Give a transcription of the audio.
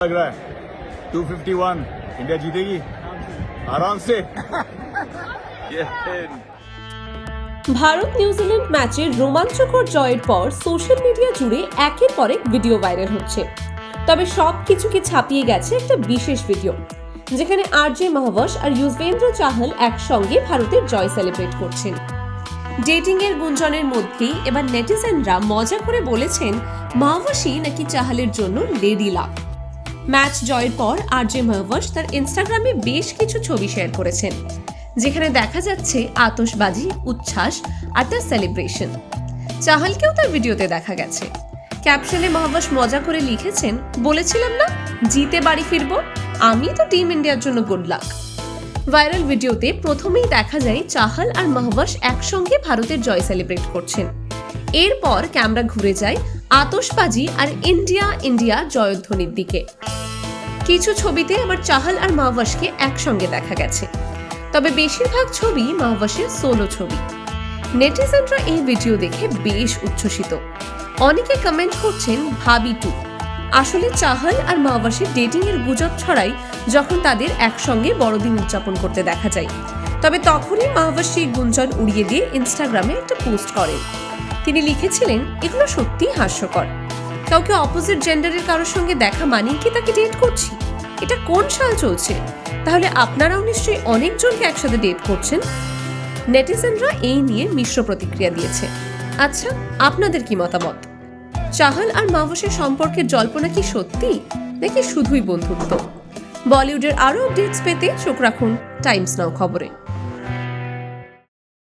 लग रहा है 251 इंडिया जीतेगी आराम से ভারত নিউজিল্যান্ড ম্যাচের রোমাঞ্চকর জয়ের পর সোশ্যাল মিডিয়া জুড়ে একের পর এক ভিডিও ভাইরাল হচ্ছে। তবে সবকিছুকে ছাপিয়ে গেছে একটা বিশেষ ভিডিও, যেখানে আরজে মাহওয়াশ আর ইউজবেন্দ্র চাহল একসঙ্গে ভারতের জয় সেলিব্রেট করছেন। ডেটিং এর গুঞ্জনের মধ্যেই এবার নেটিজেনরা মজা করে বলেছেন মাহওয়াশই নাকি চাহলের জন্য লেডি লাভ। ম্যাচ জয়ের পর আরজে মাহওয়াশ তার ইনস্টাগ্রামে বেশ কিছু ছবি শেয়ার করেছেন, যেখানে দেখা যাচ্ছে আতশবাজি, উচ্ছ্বাস আর তার সেলিব্রেশন। চাহলকেও তার ভিডিওতে দেখা গেছে। ক্যাপশনে মাহওয়াশ মজা করে লিখেছেন, বলেছিলাম না জিতে বাড়ি ফিরবো, আমি তো টিম ইন্ডিয়ার জন্য গুড লাক। ভাইরাল ভিডিওতে প্রথমেই দেখা যায় চাহল আর মাহওয়াশ একসঙ্গে ভারতের জয় সেলিব্রেট করছেন। এরপর ক্যামেরা ঘুরে যায় আতশবাজি আর ইন্ডিয়া ইন্ডিয়া জয়ধ্বনির দিকে। কিছু ছবিতে আবার চাহল আর মাহওয়াশকে একসঙ্গে দেখা গেছে, তবে বেশিরভাগ ছবি মাহওয়াশের সোলো ছবি। নেটিজেনরা এই ভিডিও দেখে বেশ উচ্ছ্বসিত। অনেকে কমেন্ট করছেন ভাবি টু। আসলে চাহল আর মাহওয়াশের ডেটিং এর গুজব ছড়ায় যখন তাদের একসঙ্গে বড়দিন উদযাপন করতে দেখা যায়। তবে তখনই মাহওয়াশ সেই গুঞ্জন উড়িয়ে দিয়ে ইনস্টাগ্রামে একটা পোস্ট করেন। তিনি লিখেছিলেন, এগুলো সত্যিই হাস্যকর। কাউকে অপোজিট জেন্ডারের কারোর সঙ্গে দেখা মানেই কি তাকে ডেট করছি? এটা কোন সাল চলছে? তাহলে আপনারাও নিশ্চয়ই অনেকজনকে একসাথে ডেট করছেন। নেটিজেনরা এই নিয়ে মিশ্র প্রতিক্রিয়া দিয়েছে। আচ্ছা, আপনাদের কি মতামত? চাহল আর মাহওয়াশের সম্পর্কের জল্পনা কি সত্যি নাকি শুধুই বন্ধুত্ব? বলিউডের আরো আপডেটস পেতে চোখ রাখুন টাইমস নাও খবরে।